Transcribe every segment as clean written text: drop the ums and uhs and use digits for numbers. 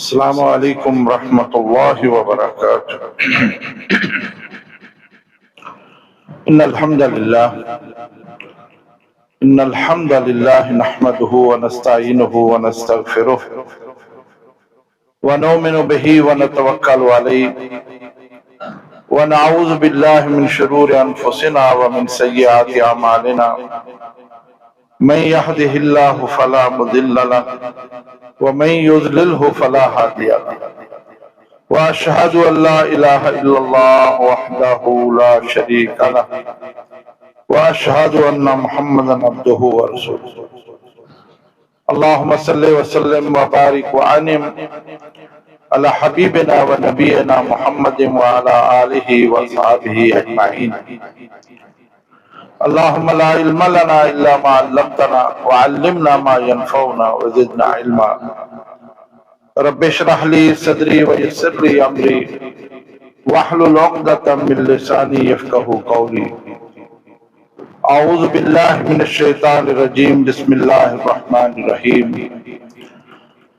السلام علیکم ورحمۃ اللہ وبرکاتہ۔ ان الحمد للہ نحمده ونستعینه ونستغفره ونؤمن به ونتوکل علیہ ونعوذ باللہ من شرور انفسنا ومن سیئات اعمالنا، من يهده الله فلا مضل له ومن يضلله فلا هادي له، واشهد ان لا اله الا الله وحده لا شريك له، واشهد ان محمدا عبده ورسوله۔ اللهم صل وسلم وبارك وانعم على حبيبنا ونبينا محمد وعلى آله وصحبه اجمعين۔ اللهم لا علم لنا الا ما علمتنا وعلمنا ما ينفعنا وزدنا علما۔ رب اشرح لي صدري ويسر لي امري واحلل عقدة من لساني يفقهوا قولي۔ اعوذ باللہ من الشیطان الرجیم، بسم اللہ الرحمن الرحیم۔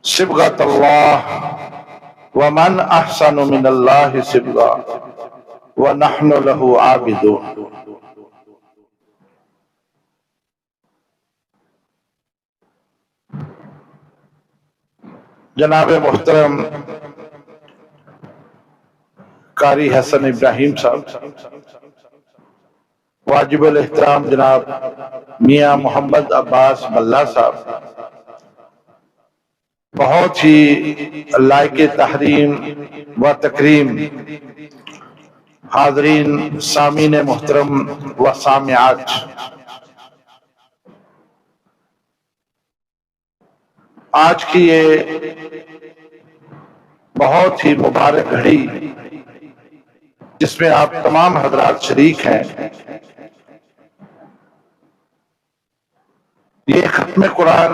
صبغۃ اللہ ومن احسن من اللہ صبغا ونحن له عابدون۔ جناب محترم قاری حسن ابراہیم صاحب، واجب الاحترام جناب میاں محمد عباس ملا صاحب، بہت ہی لائق تحریم و تکریم حاضرین، سامعین محترم و سامعات، آج کی یہ بہت ہی مبارک گھڑی جس میں آپ تمام حضرات شریک ہیں، یہ ختم قرآن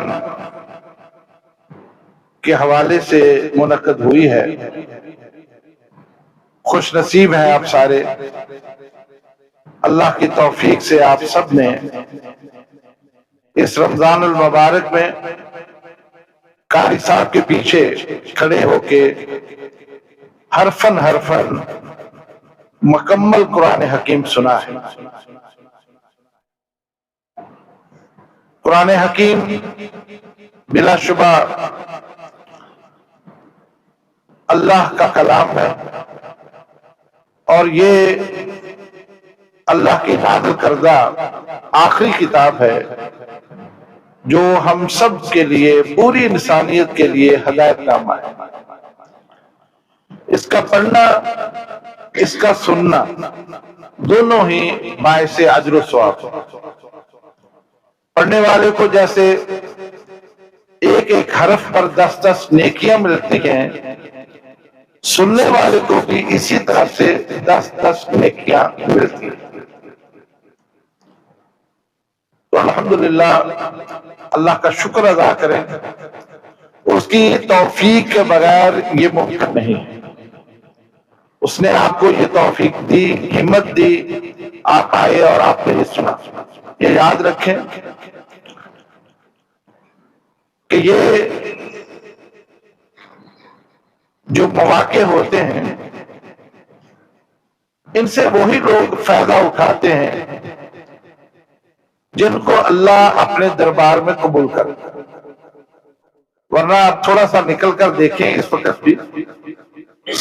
کے حوالے سے منعقد ہوئی ہے۔ خوش نصیب ہیں آپ سارے، اللہ کی توفیق سے آپ سب نے اس رمضان المبارک میں قاری صاحب کے پیچھے کھڑے ہو کے حرفاً مکمل قرآن حکیم سنا ہے۔ قرآن حکیم بلا شبہ اللہ کا کلام ہے، اور یہ اللہ کی نازل کردہ آخری کتاب ہے جو ہم سب کے لیے، پوری انسانیت کے لیے ہدایت نامہ ہے۔ اس کا پڑھنا، اس کا سننا دونوں ہی باعث اجر و ثواب۔ پڑھنے والے کو جیسے ایک ایک حرف پر 10 نیکیاں ملتی ہیں، سننے والے کو بھی اسی طرح سے 10 نیکیاں ملتی ہیں۔ تو الحمدللہ اللہ کا شکر ادا کریں، اس کی توفیق کے بغیر یہ ممکن نہیں ہے۔ اس نے آپ کو یہ توفیق دی، ہمت دی، آپ آئے اور آپ نے یہ سنا۔ یہ یاد رکھیں کہ یہ جو مواقع ہوتے ہیں، ان سے وہی لوگ فائدہ اٹھاتے ہیں جن کو اللہ اپنے دربار میں قبول کرے، ورنہ آپ تھوڑا سا نکل کر دیکھیں، اس وقت بھی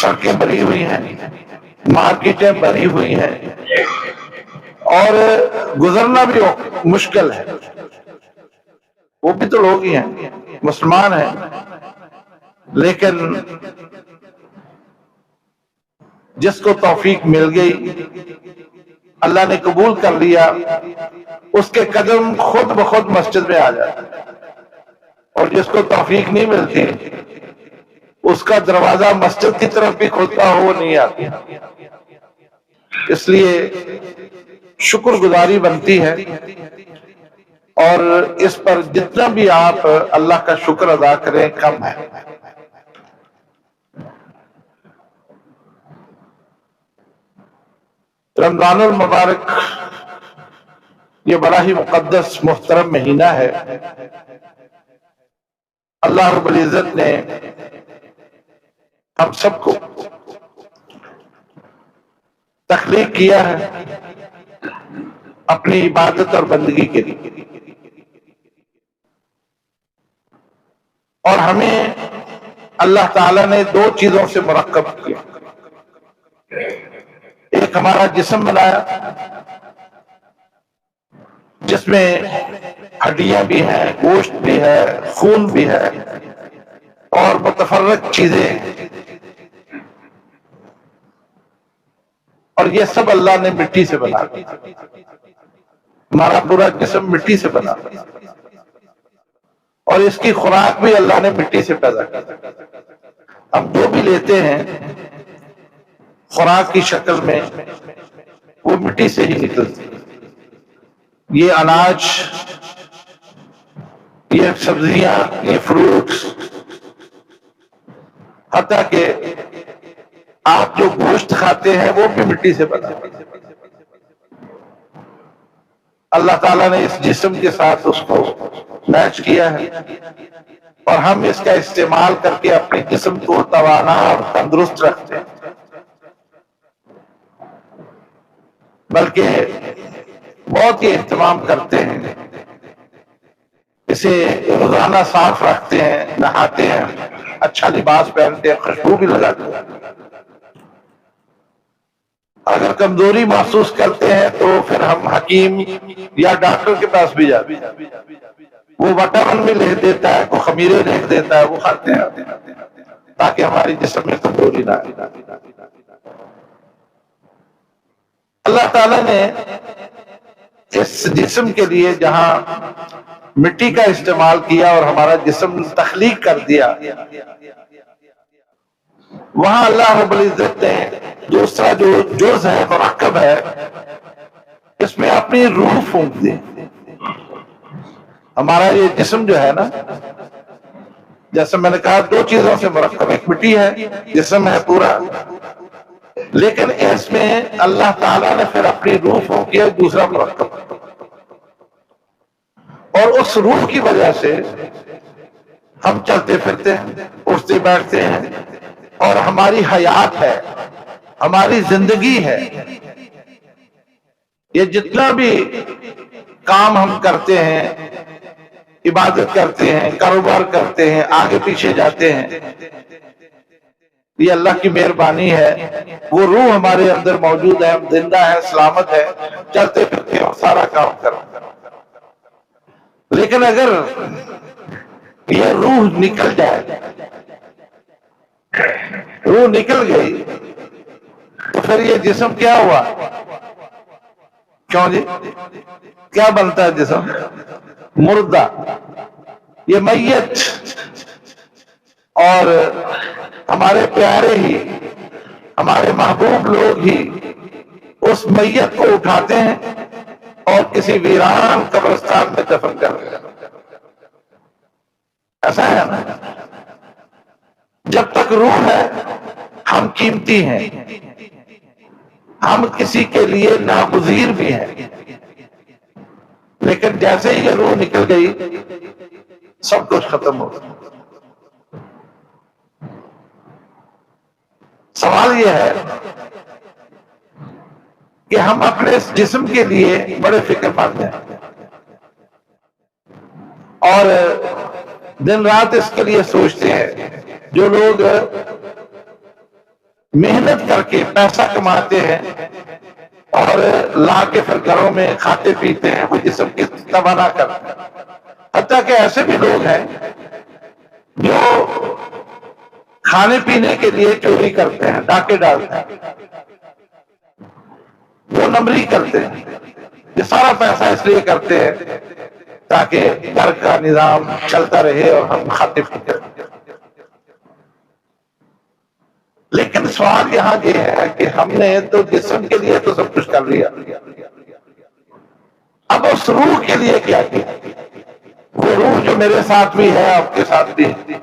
سڑکیں بھری ہوئی ہیں، مارکیٹیں بھری ہوئی ہیں، اور گزرنا بھی مشکل ہے۔ وہ بھی تو لوگ ہی ہیں، مسلمان ہیں، لیکن جس کو توفیق مل گئی، اللہ نے قبول کر لیا، اس کے قدم خود بخود مسجد میں آ جاتے ہیں، اور جس کو توفیق نہیں ملتی، اس کا دروازہ مسجد کی طرف بھی کھلتا ہو وہ نہیں آتی۔ اس لیے شکر گزاری بنتی ہے، اور اس پر جتنا بھی آپ اللہ کا شکر ادا کریں کم ہے۔ رمضان المبارک یہ بڑا ہی مقدس محترم مہینہ ہے۔ اللہ رب العزت نے ہم سب کو تخلیق کیا ہے اپنی عبادت اور بندگی کے لیے، اور ہمیں اللہ تعالیٰ نے دو چیزوں سے مرکب کیا۔ ایک ہمارا جسم بنایا جس میں ہڈیاں بھی ہیں، گوشت بھی ہے، خون بھی ہے اور متفرق چیزیں، اور یہ سب اللہ نے مٹی سے بنا دیا۔ ہمارا پورا جسم مٹی سے بنا، اور اس کی خوراک بھی اللہ نے مٹی سے پیدا کی۔ ہم جو بھی لیتے ہیں خوراک کی شکل میں وہ مٹی سے ہی نکلتی۔ یہ اناج، یہ سبزیاں، یہ فروٹس، حتیٰ کہ آپ جو گوشت کھاتے ہیں وہ بھی مٹی سے بنا۔ اللہ تعالیٰ نے اس جسم کے ساتھ اس کو میچ کیا ہے، اور ہم اس کا استعمال کر کے اپنے جسم کو توانا اور تندرست رکھتے ہیں، بلکہ بہت ہی اہتمام کرتے ہیں، اسے روزانہ صاف رکھتے ہیں، نہاتے ہیں، اچھا لباس پہنتے ہیں، خوشبو بھی لگاتے ہیں۔ اگر کمزوری محسوس کرتے ہیں تو پھر ہم حکیم یا ڈاکٹر کے پاس بھی جاتے ہیں، وہ وٹامن بھی لکھ دیتا ہے، وہ خمیرے لکھ دیتا ہے، وہ کھاتے ہیں تاکہ ہماری جسم میں کمزوری نہ آئے۔ اللہ تعالیٰ نے اس جسم کے لیے جہاں مٹی کا استعمال کیا اور ہمارا جسم تخلیق کر دیا، وہاں اللہ رب العزت نے دوسرا جو جز ہے، مرکب ہے، اس میں اپنی روح پھونک دی۔ ہمارا یہ جسم جو ہے نا، جیسے میں نے کہا دو چیزوں سے مرکب، ایک مٹی ہے، جسم ہے پورا، لیکن اس میں اللہ تعالیٰ نے پھر اپنی روح پھونکی ہے، دوسرا مرکب، اور اس روح کی وجہ سے ہم چلتے پھرتے ہیں، اٹھتے بیٹھتے ہیں، اور ہماری حیات ہے، ہماری زندگی ہے۔ یہ جتنا بھی کام ہم کرتے ہیں، عبادت کرتے ہیں، کاروبار کرتے ہیں، آگے پیچھے جاتے ہیں، یہ اللہ کی مہربانی ہے، وہ روح ہمارے اندر موجود ہے، ہم زندہ ہے، سلامت ہے، چلتے پھرتے ہیں، سارا کام کرتے ہیں۔ لیکن اگر یہ روح نکل جائے، روح نکل گئی تو پھر یہ جسم کیا ہوا؟ کیوں جی؟ کیا بنتا ہے جسم؟ مردہ، یہ میت۔ اور ہمارے پیارے ہی، ہمارے محبوب لوگ ہی اس میت کو اٹھاتے ہیں اور کسی ویران قبرستان میں دفن کر دیتے ہیں۔ ایسا ہے نا؟ جب تک روح ہے ہم قیمتی ہیں، ہم کسی کے لیے ناگزیر بھی ہیں، لیکن جیسے ہی یہ روح نکل گئی سب کچھ ختم ہو گیا۔ سوال یہ ہے کہ ہم اپنے اس جسم کے لیے بڑے فکر مند ہیں، اور دن رات اس کے لیے سوچتے ہیں۔ جو لوگ محنت کر کے پیسہ کماتے ہیں اور لا کے پھر گھروں میں کھاتے پیتے ہیں، وہ جسم کی توانا کرتے ہیں۔ حتیٰ کہ ایسے بھی لوگ ہیں جو کھانے پینے کے لیے چوری کرتے ہیں، ڈاکے ڈالتے ہیں، وہ نمبری کرتے ہیں۔ یہ سارا پیسہ اس لیے کرتے ہیں تاکہ گھر کا نظام چلتا رہے اور ہم کھاتے پیتے رہیں۔ لیکن سوال یہاں یہ ہے کہ ہم نے تو جسم کے لیے تو سب کچھ کر لیا، اب اس روح کے لیے کیا کیا؟ وہ روح جو میرے ساتھ بھی ہے، آپ کے ساتھ بھی ہے،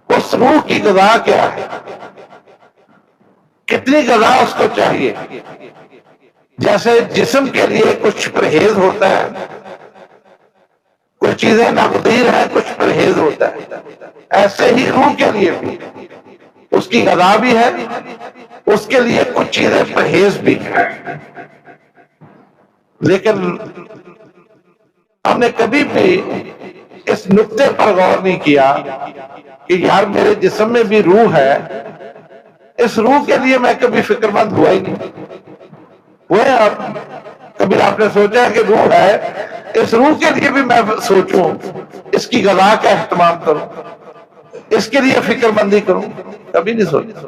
اس روح کی غذا کیا ہے؟ کتنی غذا اس کو چاہیے؟ جیسے جسم کے لیے کچھ پرہیز ہوتا ہے، کچھ چیزیں ناگزیر ہیں، کچھ پرہیز ہوتا ہے، ایسے ہی روح کے لیے بھی اس کی غذا بھی ہے، اس کے لیے کچھ چیزیں پرہیز بھی ہے۔ لیکن ہم نے کبھی بھی اس نقطے پر غور نہیں کیا کہ یار میرے جسم میں بھی روح ہے، اس روح کے لیے میں کبھی فکر مند ہوا ہی نہیں۔ ہوئے آپ کبھی آپ نے سوچا کہ روح ہے، اس روح کے لیے بھی میں سوچوں، اس کی غذا کا اہتمام کروں، اس کے لیے فکر مندی کروں؟ کبھی نہیں سوچا۔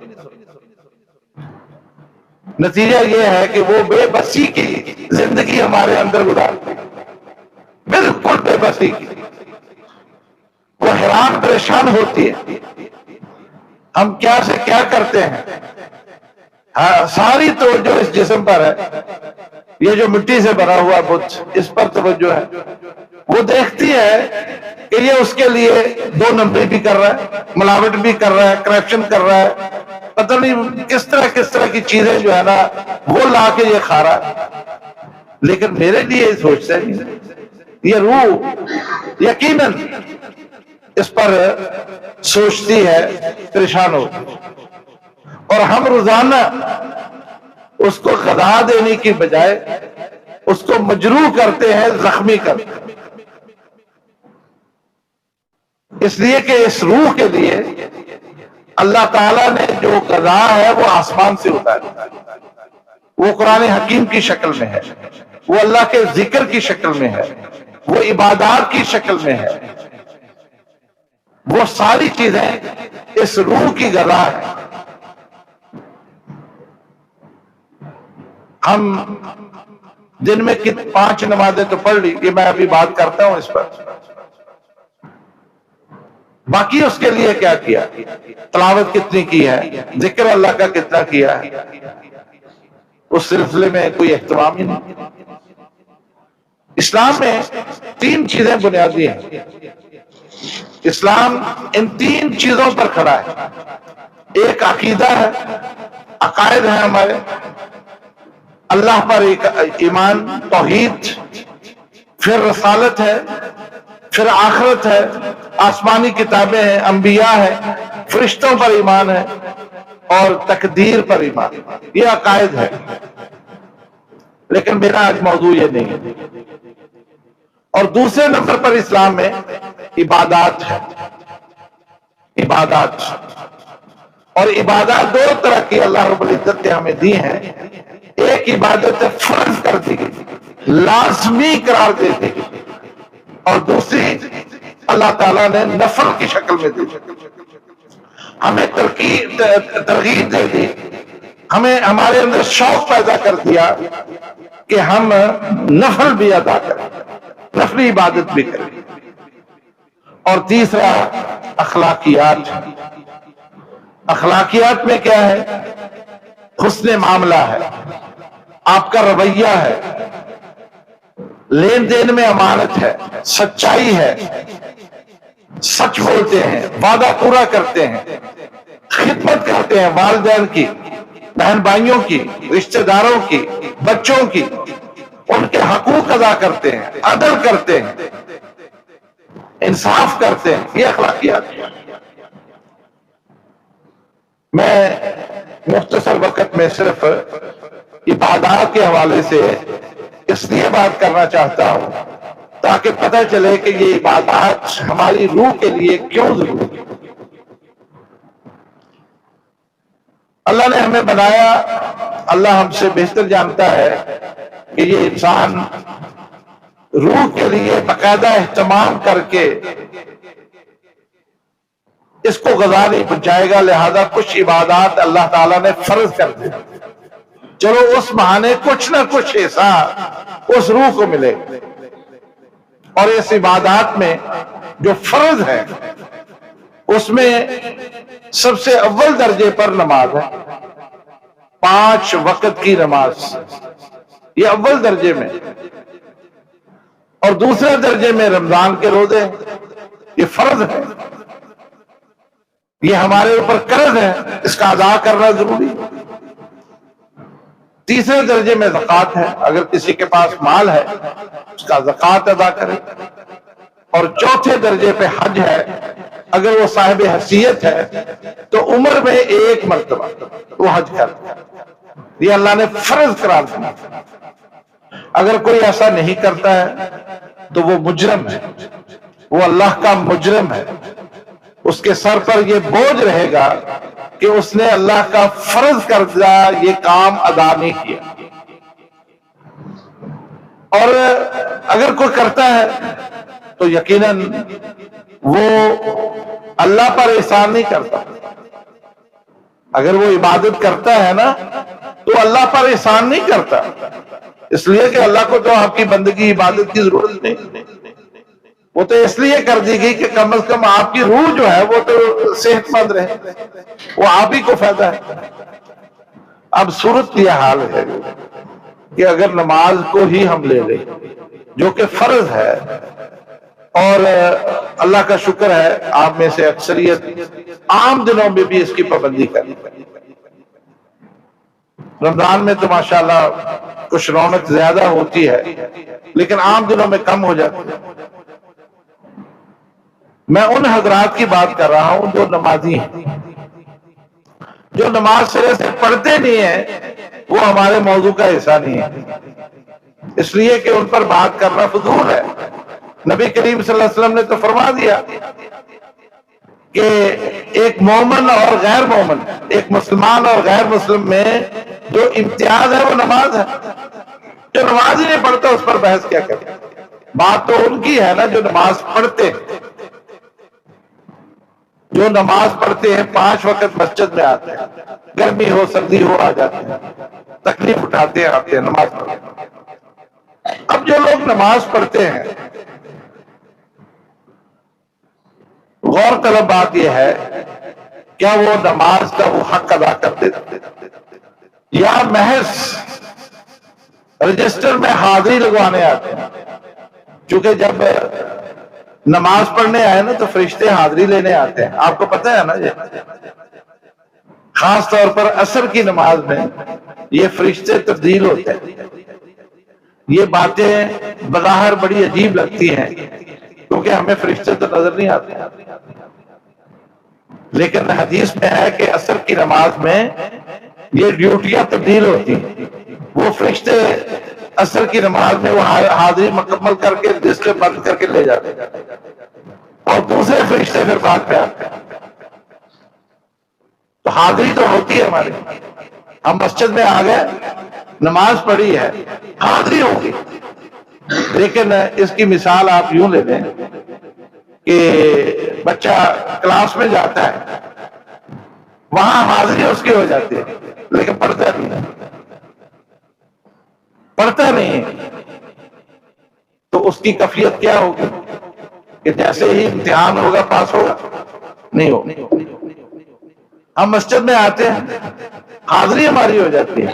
نتیجہ یہ ہے کہ وہ بے بسی کی زندگی ہمارے اندر گزارتے ہیں، بالکل بے بسی کی، وہ حیران پریشان ہوتی ہے ہم کیا سے کیا کرتے ہیں۔ ہاں، ساری توجہ اس جسم پر ہے، یہ جو مٹی سے بنا ہوا بت، اس پر توجہ ہے۔ وہ دیکھتی ہے کہ یہ اس کے لیے دو نمبری بھی کر رہا ہے، ملاوٹ بھی کر رہا ہے، کرپشن کر رہا ہے، پتہ نہیں کس طرح کی چیزیں جو ہے نا وہ لا کے یہ کھا رہا ہے، لیکن میرے لیے یہ سوچتا نہیں۔ یہ روح یقیناً اس پر سوچتی ہے، پریشان ہوتی ہے، اور ہم روزانہ اس کو غذا دینے کی بجائے اس کو مجروح کرتے ہیں، زخمی کرتے ہیں، اس لیے کہ اس روح کے لیے اللہ تعالیٰ نے جو غذا ہے وہ آسمان سے اتاری، وہ قرآن حکیم کی شکل میں ہے، وہ اللہ کے ذکر کی شکل میں ہے، وہ عبادات کی شکل میں ہے، وہ ساری چیزیں اس روح کی غذا ہے۔ ہم دن میں 5 نمازیں تو پڑھ لی، یہ میں ابھی بات کرتا ہوں اس پر، باقی اس کے لیے کیا کیا، تلاوت کتنی کی ہے، ذکر اللہ کا کتنا کیا ہے، اس سلسلے میں کوئی اہتمام ہی نہیں۔ اسلام میں 3 چیزیں بنیادی ہیں، اسلام ان 3 چیزوں پر کھڑا ہے۔ ایک عقیدہ ہے، عقائد ہیں ہمارے، اللہ پر ایمان، توحید، پھر رسالت ہے، پھر آخرت ہے، آسمانی کتابیں ہیں، انبیاء ہیں، فرشتوں پر ایمان ہے، اور تقدیر پر ایمان، یہ عقائد ہے۔ لیکن میرا آج موضوع یہ نہیں ہے۔ اور دوسرے نمبر پر اسلام میں عبادات ہے، عبادات، اور عبادات 2 طرح کی اللہ رب العزت نے ہمیں دی ہیں۔ ایک عبادت فرض کر دی گئی، لازمی قرار دے دی گئی، اور دوسری اللہ تعالیٰ نے نفل کی شکل میں دی، ہمیں ترغیب دے دی، ہمیں ہمارے اندر شوق پیدا کر دیا کہ ہم نفل بھی ادا کریں، نفلی عبادت بھی کریں۔ اور تیسرا اخلاقیات، اخلاقیات میں کیا ہے؟ حسن معاملہ ہے، آپ کا رویہ ہے، لین دین میں امانت ہے، سچائی ہے، سچ بولتے ہیں، وعدہ پورا کرتے ہیں، خدمت کرتے ہیں والدین کی، بہن بھائیوں کی، رشتہ داروں کی، بچوں کی، ان کے حقوق ادا کرتے ہیں، عدل کرتے ہیں، انصاف کرتے ہیں، یہ اخلاقیات ہے۔ میں مختصر وقت میں صرف عبادات کے حوالے سے اس لیے بات کرنا چاہتا ہوں تاکہ پتہ چلے کہ یہ عبادات ہماری روح کے لیے کیوں ضروری ہے۔ اللہ نے ہمیں بنایا، اللہ ہم سے بہتر جانتا ہے کہ یہ انسان روح کے لیے باقاعدہ اہتمام کر کے اس کو غذا نہیں پہنچائے گا، لہذا کچھ عبادات اللہ تعالیٰ نے فرض کر دی، چلو اس بہانے کچھ نہ کچھ حصہ اس روح کو ملے۔ اور اس عبادات میں جو فرض ہے اس میں سب سے اول درجے پر نماز ہے، 5 وقت کی نماز، یہ اول درجے میں، اور دوسرے درجے میں رمضان کے روزے، یہ فرض ہے، یہ ہمارے اوپر قرض ہے، اس کا ادا کرنا ضروری ہے۔ تیسرے درجے میں زکوٰۃ ہے، اگر کسی کے پاس مال ہے اس کا زکوٰۃ ادا کرے۔ اور چوتھے درجے پہ حج ہے، اگر وہ صاحب حیثیت ہے تو عمر میں 1 مرتبہ وہ حج کرتا ہے، یہ اللہ نے فرض قرار دیا۔ اگر کوئی ایسا نہیں کرتا ہے تو وہ مجرم ہے، وہ اللہ کا مجرم ہے، اس کے سر پر یہ بوجھ رہے گا کہ اس نے اللہ کا فرض کردہ یہ کام ادا نہیں کیا۔ اور اگر کوئی کرتا ہے تو یقیناً وہ اللہ پر احسان نہیں کرتا۔ اگر وہ عبادت کرتا ہے نا تو اللہ پر احسان نہیں کرتا، اس لیے کہ اللہ کو تو آپ کی بندگی عبادت کی ضرورت نہیں، وہ تو اس لیے کر دی گئی کہ کم از کم آپ کی روح جو ہے وہ تو صحت مند رہے، وہ آپ ہی کو فائدہ ہے۔ اب صورت یہ حال ہے کہ اگر نماز کو ہی ہم لے لیں جو کہ فرض ہے، اور اللہ کا شکر ہے آپ میں سے اکثریت عام دنوں میں بھی اس کی پابندی کریں، رمضان میں تو ماشاءاللہ کچھ رونق زیادہ ہوتی ہے لیکن عام دنوں میں کم ہو جاتی ہے۔ میں ان حضرات کی بات کر رہا ہوں جو نمازی ہیں، جو نماز سرے سے پڑھتے نہیں ہیں، وہ ہمارے موضوع کا حصہ نہیں ہے، اس لیے کہ ان پر بات کرنا فضول ہے۔ نبی کریم صلی اللہ علیہ وسلم نے تو فرما دیا کہ ایک مومن اور غیر مومن، ایک مسلمان اور غیر مسلم میں جو امتیاز ہے وہ نماز ہے۔ جو نماز ہی نہیں پڑھتا اس پر بحث کیا کرے؟ بات تو ان کی ہے نا جو نماز پڑھتے ہیں، جو نماز پڑھتے ہیں 5 وقت مسجد میں آتے ہیں، گرمی ہو سردی ہو آ جاتے ہیں، تکلیف اٹھاتے ہیں آتے ہیں نماز پڑھتے ہیں۔ اب جو لوگ نماز پڑھتے ہیں، غور طلب بات یہ ہے کیا وہ نماز کا وہ حق ادا کرتے تھے یا محض رجسٹر میں حاضری لگوانے آتے ہیں؟ چونکہ جب نماز پڑھنے آئے نا تو فرشتے حاضری لینے آتے ہیں، آپ کو پتہ ہے نا یہ خاص طور پر عصر کی نماز میں یہ فرشتے تبدیل ہوتے ہیں۔ یہ باتیں بظاہر بڑی عجیب لگتی ہیں کیونکہ ہمیں فرشتے تو نظر نہیں آتے، لیکن حدیث میں ہے کہ عصر کی نماز میں یہ ڈیوٹیاں تبدیل ہوتی ہیں۔ وہ فرشتے عصر کی نماز میں وہ حاضری مکمل کر کے ڈسپلے بند کر کے لے جاتے ہیں اور دوسرے فرشتے پھر بعد میں آتے ہیں۔ تو حاضری تو ہوتی ہے ہماری، ہم مسجد میں آ گئے، نماز پڑھی ہے، حاضری ہوگی، لیکن اس کی مثال آپ یوں لے لیں کہ بچہ کلاس میں جاتا ہے، وہاں حاضری اس کی ہو جاتی ہے لیکن پڑھتا نہیں، تو اس کی کیفیت کیا ہوگی کہ جیسے ہی امتحان ہوگا پاس ہوگا نہیں ہوگا۔ ہم مسجد میں آتے ہیں، حاضری ہماری ہو جاتی ہے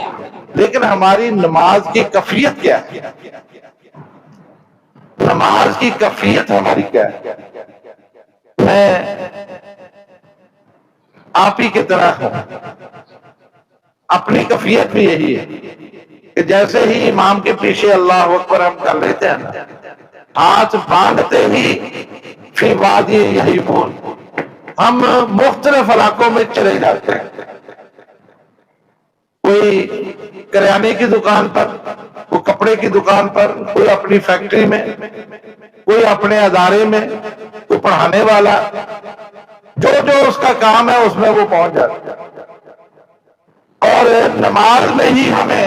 لیکن ہماری نماز کی کیفیت کیا ہے؟ نماز کی کیفیت ہماری کیا ہے؟ میں آپ ہی کی طرح ہوں، اپنی کیفیت بھی یہی ہے کہ جیسے ہی امام کے پیچھے اللہ اکبر ہم کر لیتے ہیں نا، ہاتھ باندھتے ہی فی وادی یہیمون ہم مختلف علاقوں میں چلے جاتے ہیں، کوئی کریانے کی دکان پر، کوئی کپڑے کی دکان پر، کوئی اپنی فیکٹری میں، کوئی اپنے ادارے میں، کوئی پڑھانے والا، جو جو اس کا کام ہے اس میں وہ پہنچ جاتا ہے۔ اور نماز میں ہی ہمیں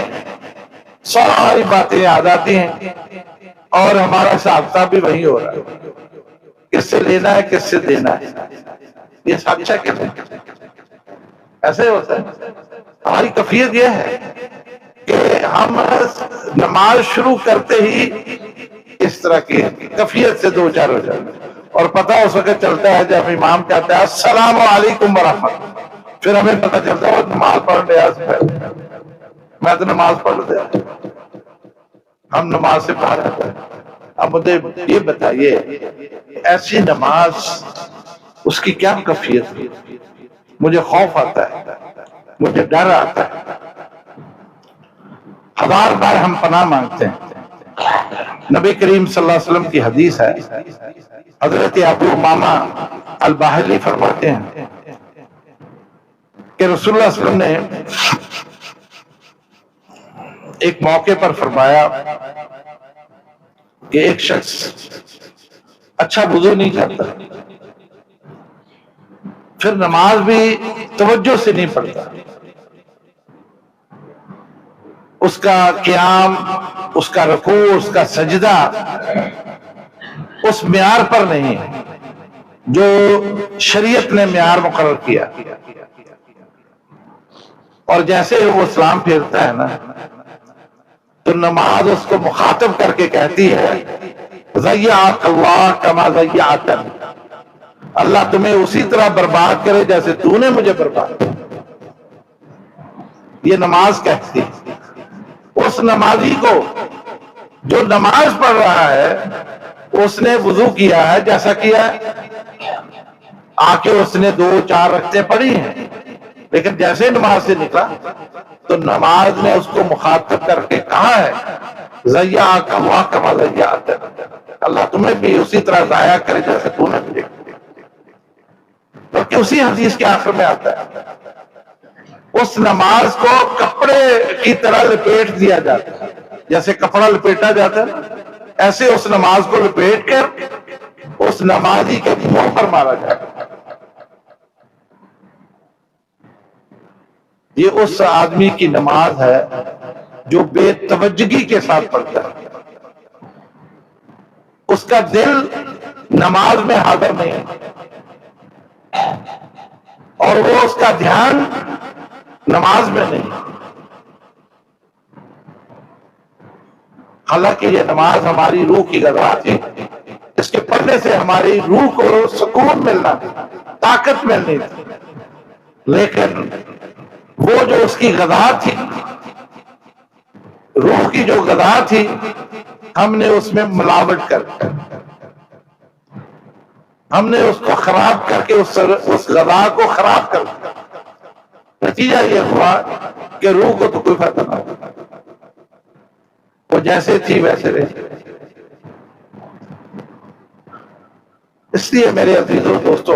ساری باتیں یاد آتی ہیں اور ہمارا حساب کتاب بھی وہی ہو رہا ہے، کس سے لینا ہے کس سے دینا ہے، یہ سب اچھا کیسے ایسے ہوتا ہے۔ ہماری کیفیت یہ ہے کہ ہم نماز شروع کرتے ہی اس طرح کی کیفیت سے دو چار ہو جاتے ہیں، اور پتہ اس وقت چلتا ہے جب امام کہتا ہے السلام علیکم ورحمۃ، پھر ہمیں پتہ چلتا ہے وہ نماز پڑھ لیا، میں تو نماز پڑھ لیا، ہم نماز سے باہر آتے ہیں۔ اب مجھے یہ بتائیے ایسی نماز اس کی کیا کیفیت ہے؟ مجھے خوف آتا ہے، مجھے ڈر آتا ہے، 1000 بار ہم پناہ مانگتے ہیں۔ نبی کریم صلی اللہ علیہ وسلم کی حدیث ہے حضرت ابو امامہ الباہلی فرماتے ہیں کہ رسول اللہ صلی اللہ علیہ وسلم نے ایک موقع پر فرمایا کہ ایک شخص اچھا وضو نہیں کرتا، پھر نماز بھی توجہ سے نہیں پڑھتا، اس کا قیام، اس کا رکوع، اس کا سجدہ اس معیار پر نہیں ہے جو شریعت نے معیار مقرر کیا، اور جیسے وہ سلام پھیرتا ہے نا تو نماز اس کو مخاطب کر کے کہتی ہے ضیعک اللہ کما ضیعتنی، اللہ تمہیں اسی طرح برباد کرے جیسے تو نے مجھے برباد کیا۔ یہ نماز کہتی ہے اس نمازی کو جو نماز پڑھ رہا ہے، اس نے وضو کیا ہے جیسا کیا ہے، آ کے اس نے 2-4 رکعتیں پڑھی ہیں، لیکن جیسے نماز سے نکلا تو نماز نے اس کو مخاطب کر کے کہا ہے ضیعک اللہ کما ضیعتنی، اللہ تمہیں بھی اسی طرح ضائع کرے جیسے تو نے مجھے کیا۔ بلکہ اسی حدیث کے آخر میں آتا ہے اس نماز کو کپڑے کی طرح لپیٹ دیا جاتا ہے، جیسے کپڑا لپیٹا جاتا ہے ایسے اس نماز کو لپیٹ کر اس نمازی کے منہ پر مارا جائے۔ یہ اس آدمی کی نماز ہے جو بے توجگی کے ساتھ پڑھتا ہے، اس کا دل نماز میں حاضر نہیں ہے اور وہ اس کا دھیان نماز میں نہیں۔ حالانکہ یہ نماز ہماری روح کی غذا تھی، اس کے پڑھنے سے ہماری روح کو سکون ملنا، طاقت ملنی تھی، لیکن وہ جو اس کی غذا تھی، روح کی جو غذا تھی، ہم نے اس میں ملاوٹ کر کے ہم نے اس کو خراب کر کے اس غذا کو خراب کر دیا۔ نتیجہ یہ ہوا کہ روح کو تو کوئی فائدہ نہ ہوا، وہ جیسے تھی ویسے رہی۔ اس لیے میرے عزیزوں دوستو،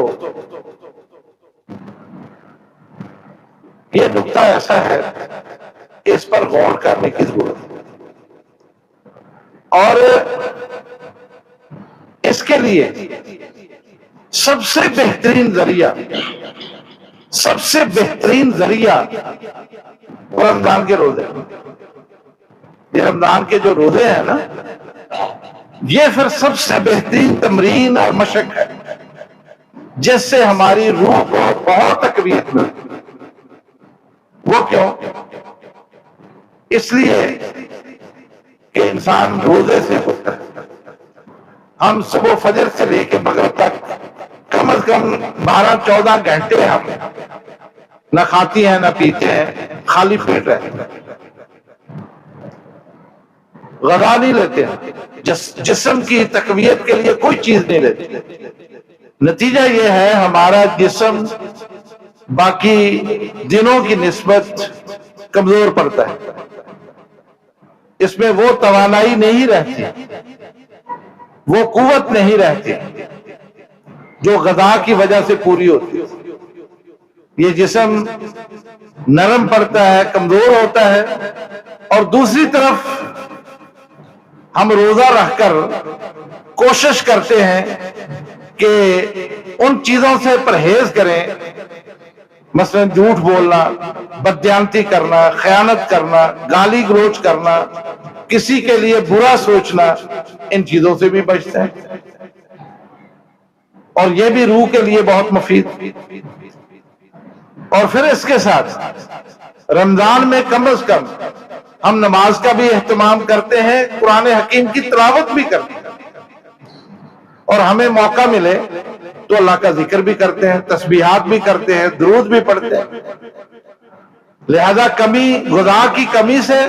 یہ نقطہ ایسا ہے کہ اس پر غور کرنے کی ضرورت ہے، اور اس کے لیے سب سے بہترین ذریعہ رمضان کے روزے، یہ رمضان کے جو روزے ہیں نا، یہ پھر سب سے بہترین تمرین اور مشق ہے جس سے ہماری روح کو بہت تقویت ملتی۔ وہ کیوں؟ اس لیے کہ انسان روزے سے ہوتا ہے، ہم صبح فجر سے لے کے مغرب تک کم از کم 12-14 گھنٹے ہم نہ کھاتی ہیں نہ پیتے ہیں، خالی پیٹ رہتے ہیں، غذا نہیں لیتے ہیں، جسم کی تقویت کے لیے کوئی چیز نہیں لیتے۔ نتیجہ یہ ہے ہمارا جسم باقی دنوں کی نسبت کمزور پڑتا ہے، اس میں وہ توانائی نہیں رہتی، وہ قوت نہیں رہتی جو غذا کی وجہ سے پوری ہوتی ہے۔ یہ جسم نرم پڑتا ہے، کمزور ہوتا ہے، اور دوسری طرف ہم روزہ رکھ کر کوشش کرتے ہیں کہ ان چیزوں سے پرہیز کریں، مثلا جھوٹ بولنا، بددیانتی کرنا، خیانت کرنا، گالی گلوچ کرنا، کسی کے لیے برا سوچنا، ان چیزوں سے بھی بچتے ہیں، اور یہ بھی روح کے لیے بہت مفید۔ اور پھر اس کے ساتھ رمضان میں کم از کم ہم نماز کا بھی اہتمام کرتے ہیں، قرآن حکیم کی تلاوت بھی کرتے ہیں، اور ہمیں موقع ملے تو اللہ کا ذکر بھی کرتے ہیں، تسبیحات بھی کرتے ہیں، درود بھی پڑھتے ہیں۔ لہذا غذا کی کمی سے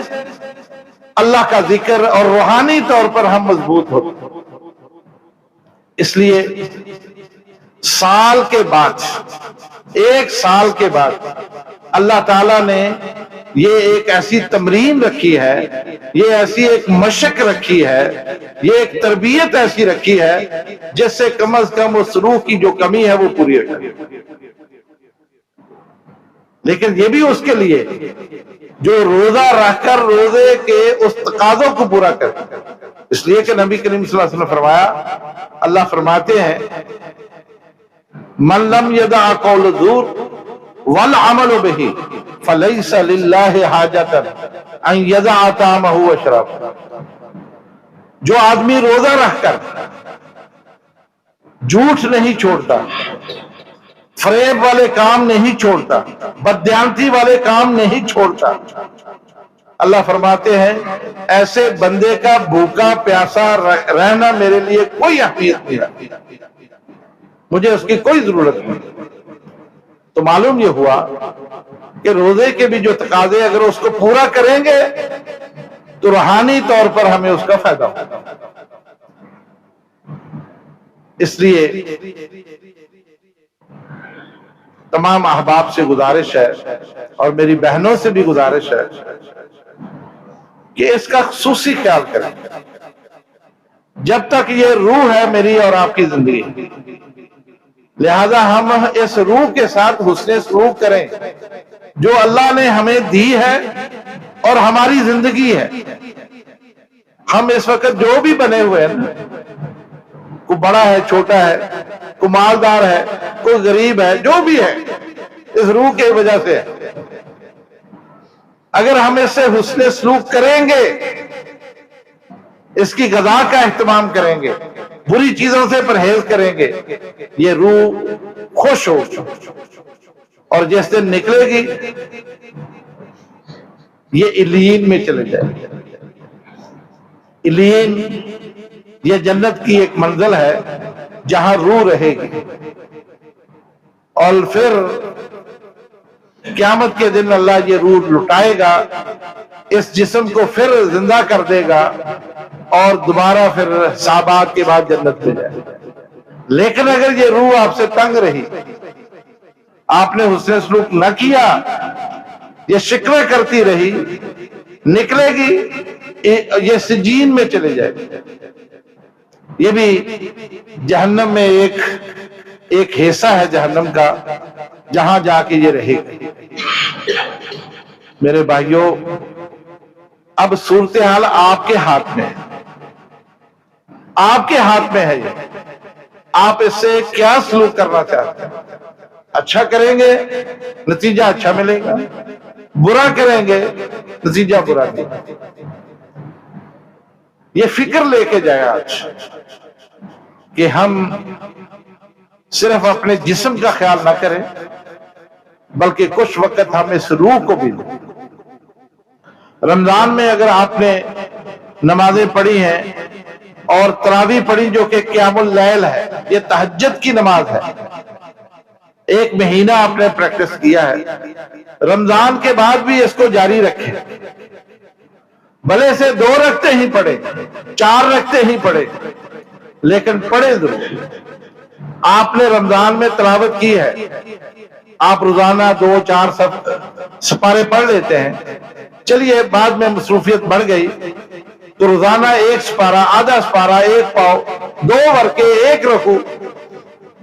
اللہ کا ذکر اور روحانی طور پر ہم مضبوط ہوتے ہیں۔ اس لیے سال کے بعد، 1 سال کے بعد اللہ تعالیٰ نے یہ ایک ایسی تمرین رکھی ہے یہ ایسی ایک مشق رکھی ہے، یہ ایک تربیت ایسی رکھی ہے جس سے کم از کم اس روح کی جو کمی ہے وہ پوری ہو جائے. لیکن یہ بھی اس کے لیے جو روزہ رکھ کر روزے کے اس تقاضوں کو پورا کرے. اس لیے کہ نبی کریم صلی اللہ علیہ وسلم نے فرمایا، اللہ فرماتے ہیں من لم یدع قول الزور والعمل به فلیس للہ حاجۃ ان یدع طعامہ وشرابہ. جو آدمی روزہ رکھ کر جھوٹ نہیں چھوڑتا، فریب والے کام نہیں چھوڑتا، بددیانتی والے کام نہیں چھوڑتا، اللہ فرماتے ہیں ایسے بندے کا بھوکا پیاسا رہنا میرے لیے کوئی اہمیت نہیں رکھتی، مجھے اس کی کوئی ضرورت نہیں. تو معلوم یہ ہوا کہ روزے کے بھی جو تقاضے اگر اس کو پورا کریں گے تو روحانی طور پر ہمیں اس کا فائدہ ہوگا. اس لیے تمام احباب سے گزارش ہے اور میری بہنوں سے بھی گزارش ہے کہ اس کا خصوصی خیال کریں. جب تک یہ روح ہے میری اور آپ کی زندگی، لہذا ہم اس روح کے ساتھ حسن سلوک کریں جو اللہ نے ہمیں دی ہے اور ہماری زندگی ہے. ہم اس وقت جو بھی بنے ہوئے ہیں، کوئی بڑا ہے، چھوٹا ہے، کوئی مالدار ہے، کوئی غریب ہے، جو بھی ہے اس روح کی وجہ سے. اگر ہم اس سے حسن سلوک کریں گے، اس کی غذا کا اہتمام کریں گے، بری چیزوں سے پرہیز کریں گے، یہ روح خوش ہو اور جس دن نکلے گی یہ علیین میں چلے جائے گی. علیین یہ جنت کی ایک منزل ہے جہاں روح رہے گی، اور پھر قیامت کے دن اللہ یہ روح لٹائے گا، اس جسم کو پھر زندہ کر دے گا اور دوبارہ پھر حسابات کے بعد جنت میں جائے گا. لیکن اگر یہ روح آپ سے تنگ رہی، آپ نے حسن سلوک نہ کیا، یہ شکوے کرتی رہی، نکلے گی یہ سجین میں چلے جائے گی. یہ بھی جہنم میں ایک حصہ ہے جہنم کا، جہاں جا کے یہ رہے گی. میرے بھائیوں، اب صورتحال آپ کے ہاتھ میں ہے، آپ کے ہاتھ میں ہے. یہ آپ اس سے کیا سلوک کرنا چاہتے ہیں؟ اچھا کریں گے نتیجہ اچھا ملے گا، برا کریں گے نتیجہ برا ملے گا. یہ فکر لے کے جائے آج کہ ہم صرف اپنے جسم کا خیال نہ کریں، بلکہ کچھ وقت ہم اس روح کو بھی دیں. رمضان میں اگر آپ نے نمازیں پڑھی ہیں اور تراویح پڑھی جو کہ قیام اللیل ہے، یہ تہجد کی نماز ہے، ایک مہینہ آپ نے پریکٹس کیا ہے، رمضان کے بعد بھی اس کو جاری رکھیں. بھلے سے 2 رکعتیں ہی پڑھے، 4 رکعتیں ہی پڑھے، لیکن پڑھے ضرور. آپ نے رمضان میں تلاوت کی ہے، آپ روزانہ 2-4 سپارے پڑھ لیتے ہیں. چلیے بعد میں مصروفیت بڑھ گئی تو روزانہ 1 سپارہ، آدھا سپارہ، 1 پاؤ، 2 ورقے، 1 رکوع،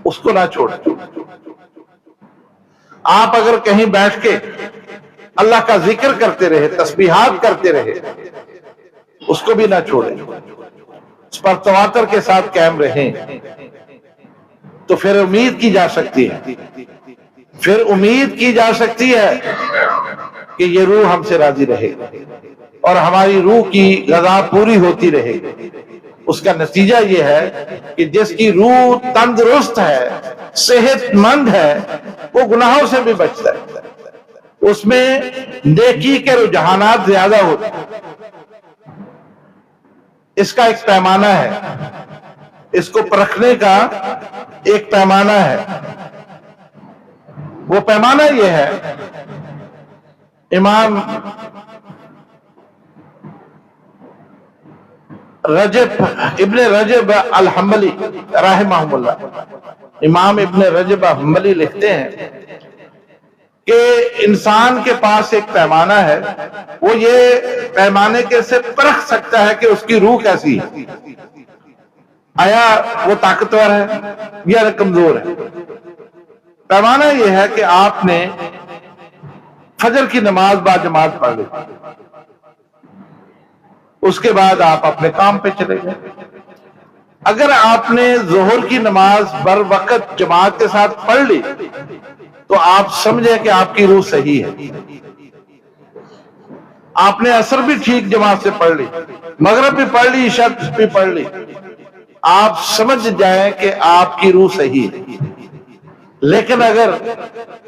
اس کو نہ چھوڑیں. آپ اگر کہیں بیٹھ کے اللہ کا ذکر کرتے رہے، تسبیحات کرتے رہے، اس کو بھی نہ چھوڑیں، اس پر تواتر کے ساتھ قائم رہیں، تو پھر امید کی جا سکتی ہے، پھر امید کی جا سکتی ہے کہ یہ روح ہم سے راضی رہے اور ہماری روح کی غذا پوری ہوتی رہے گی. اس کا نتیجہ یہ ہے کہ جس کی روح تندرست ہے، صحت مند ہے، وہ گناہوں سے بھی بچتا ہے، اس میں نیکی کے رجحانات زیادہ ہوتے ہیں. اس کا ایک پیمانہ ہے، اس کو پرکھنے کا ایک پیمانہ ہے. وہ پیمانہ یہ ہے، امام ابن رجب الحنبلی رحمہ اللہ، امام ابن رجب الحنبلی لکھتے ہیں کہ انسان کے پاس ایک پیمانہ ہے، وہ یہ پیمانے کے سے پرکھ سکتا ہے کہ اس کی روح کیسی ہے، آیا وہ طاقتور ہے یا کمزور ہے۔ پیمانہ یہ ہے کہ آپ نے فجر کی نماز با جماعت پڑھ لی، اس کے بعد آپ اپنے کام پہ چلے گئے۔ اگر آپ نے ظہر کی نماز بر وقت جماعت کے ساتھ پڑھ لی تو آپ سمجھیں کہ آپ کی روح صحیح ہے۔ آپ نے عصر بھی ٹھیک جماعت سے پڑھ لی، مغرب بھی پڑھ لی، عشاء بھی پڑھ لی، آپ سمجھ جائیں کہ آپ کی روح صحیح ہے۔ لیکن اگر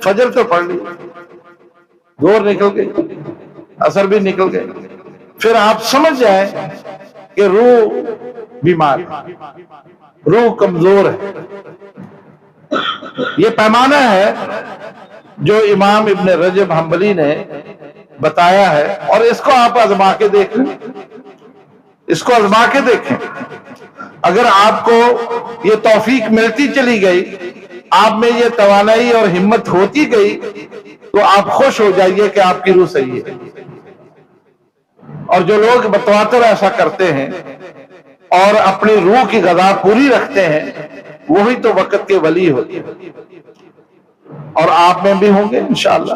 فجر تو پڑھ لی، ظہر نکل گئی، عصر بھی نکل گئے، پھر آپ سمجھ جائیں کہ روح بیمار ہے، روح کمزور ہے۔ یہ پیمانہ ہے جو امام ابن رجب حنبلی نے بتایا ہے، اور اس کو آپ آزما کے دیکھیں، اس کو آزما کے دیکھیں۔ اگر آپ کو یہ توفیق ملتی چلی گئی، آپ میں یہ توانائی اور ہمت ہوتی گئی، تو آپ خوش ہو جائیے کہ آپ کی روح صحیح ہے۔ اور جو لوگ بتواتر ایسا کرتے ہیں اور اپنی روح کی غذا پوری رکھتے ہیں، وہی تو وقت کے ولی ہوتے ہیں، اور آپ میں بھی ہوں گے انشاءاللہ۔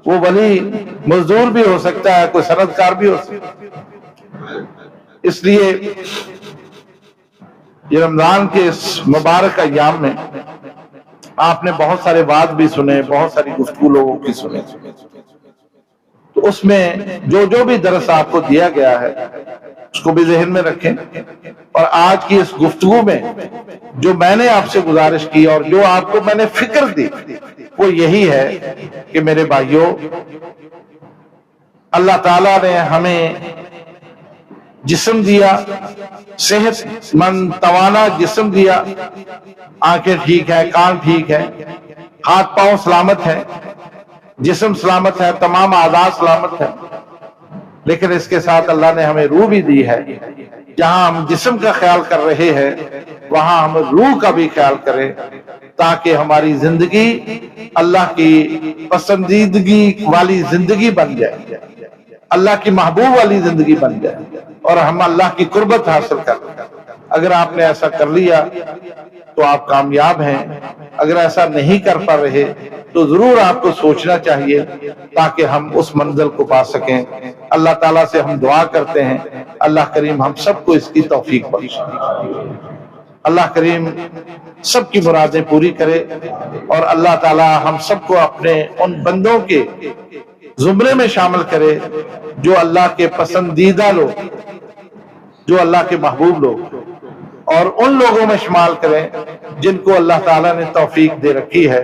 وہ ولی مزدور بھی ہو سکتا ہے، کوئی صنعتکار بھی ہو سکتا ہے۔ اس لیے یہ رمضان کے اس مبارک ایام میں آپ نے بہت سارے وعظ بھی سنے، بہت ساری گفتگو لوگوں کی سنے، تو اس میں جو جو بھی درس آپ کو دیا گیا ہے اس کو بھی ذہن میں رکھیں، اور آج کی اس گفتگو میں جو میں نے آپ سے گزارش کی اور جو آپ کو میں نے فکر دی، وہ یہی ہے کہ میرے بھائیوں، اللہ تعالیٰ نے ہمیں جسم دیا، صحت مند توانا جسم دیا، آنکھیں ٹھیک ہے، کان ٹھیک ہے، ہاتھ پاؤں سلامت ہے، جسم سلامت ہے، تمام اعضاء سلامت ہے، لیکن اس کے ساتھ اللہ نے ہمیں روح بھی دی ہے۔ جہاں ہم جسم کا خیال کر رہے ہیں وہاں ہم روح کا بھی خیال کریں، تاکہ ہماری زندگی اللہ کی پسندیدگی والی زندگی بن جائے، اللہ کی محبوب والی زندگی بن جائے، اور ہم اللہ کی قربت حاصل کریں۔ اگر آپ نے ایسا کر لیا تو آپ کامیاب ہیں، اگر ایسا نہیں کر پا رہے تو ضرور آپ کو سوچنا چاہیے تاکہ ہم اس منزل کو پا سکیں۔ اللہ تعالیٰ سے ہم دعا کرتے ہیں، اللہ کریم ہم سب کو اس کی توفیق بخشے، اللہ کریم سب کی مرادیں پوری کرے، اور اللہ تعالیٰ ہم سب کو اپنے ان بندوں کے زمرے میں شامل کرے جو اللہ کے پسندیدہ لوگ، جو اللہ کے محبوب لوگ، اور ان لوگوں میں شمال کریں جن کو اللہ تعالیٰ نے توفیق دے رکھی ہے۔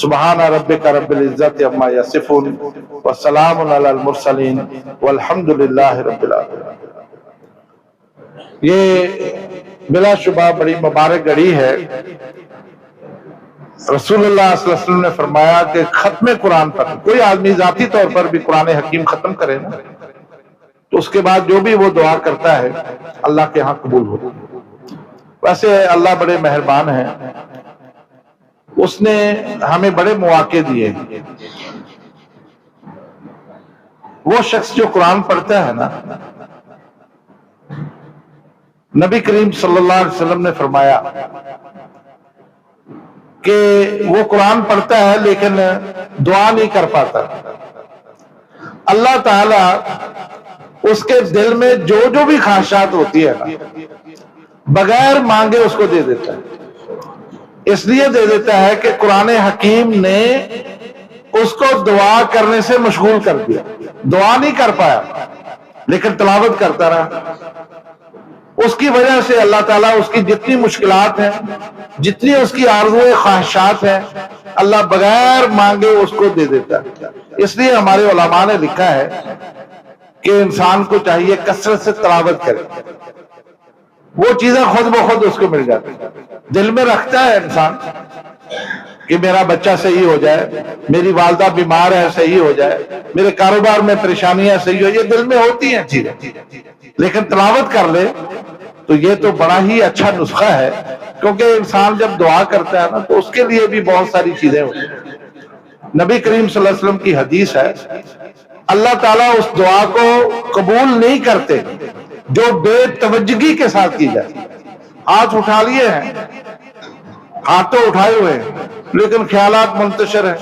سبحان ربک رب العزت عما یصفون والسلام علی المرسلین والحمد للہ رب العالمین۔ یہ بلا شبہ بڑی مبارک گھڑی ہے۔ رسول اللہ صلی اللہ علیہ وسلم نے فرمایا کہ ختم قرآن پر کوئی آدمی ذاتی طور پر بھی قرآن حکیم ختم کرے نا، تو اس کے بعد جو بھی وہ دعا کرتا ہے اللہ کے ہاں قبول ہو۔ ویسے اللہ بڑے مہربان ہیں، اس نے ہمیں بڑے مواقع دیے۔ وہ شخص جو قرآن پڑھتا ہے نا، نبی کریم صلی اللہ علیہ وسلم نے فرمایا کہ وہ قرآن پڑھتا ہے لیکن دعا نہیں کر پاتا، اللہ تعالیٰ اس کے دل میں جو جو بھی خواہشات ہوتی ہے نا، بغیر مانگے اس کو دے دیتا ہے۔ اس لیے دے دیتا ہے کہ قرآن حکیم نے اس کو دعا کرنے سے مشغول کر دیا، دعا نہیں کر پایا لیکن تلاوت کرتا رہا۔ اس کی وجہ سے اللہ تعالیٰ اس کی جتنی مشکلات ہیں، جتنی اس کی آرزویں خواہشات ہیں، اللہ بغیر مانگے اس کو دے دیتا ہے۔ اس لیے ہمارے علماء نے لکھا ہے کہ انسان کو چاہیے کثرت سے تلاوت کرے، وہ چیزیں خود بخود اس کو مل جاتی۔ دل میں رکھتا ہے انسان کہ میرا بچہ صحیح ہو جائے، میری والدہ بیمار ہے صحیح ہو جائے، میرے کاروبار میں پریشانیاں صحیح ہو، یہ دل میں ہوتی ہیں چیزیں، لیکن تلاوت کر لے تو یہ تو بڑا ہی اچھا نسخہ ہے، کیونکہ انسان جب دعا کرتا ہے نا تو اس کے لیے بھی بہت ساری چیزیں ہوتی ہیں۔ نبی کریم صلی اللہ علیہ وسلم کی حدیث ہے، اللہ تعالیٰ اس دعا کو قبول نہیں کرتے جو بے توجگی کے ساتھ کی جائے۔ ہاتھ اٹھا لیے ہیں، ہاتھ تو اٹھائے ہوئے ہیں لیکن خیالات منتشر ہیں،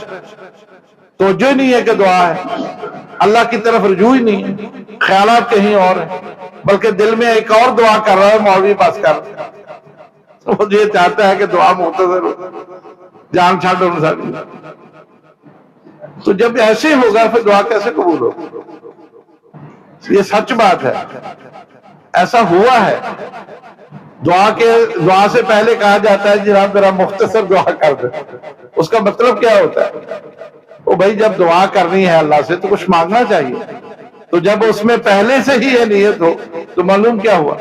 توجہ نہیں ہے کہ دعا ہے، اللہ کی طرف رجوع ہی نہیں ہے، خیالات کہیں اور ہیں، بلکہ دل میں ایک اور دعا کر رہا ہے مولوی پاس کر، وہ یہ چاہتا ہے کہ دعا مختصر ہو، جان چھاڑ ان ساری۔ تو جب ایسے ہوگا پھر دعا کیسے قبول ہوگی؟ یہ سچ بات ہے، ایسا ہوا ہے۔ دعا سے پہلے کہا جاتا ہے جناب میرا مختصر دعا کر دے، اس کا مطلب کیا ہوتا ہے؟ وہ بھائی جب دعا کرنی ہے اللہ سے تو کچھ مانگنا چاہیے، تو جب اس میں پہلے سے ہی یہ نیت ہو تو معلوم کیا ہوا؟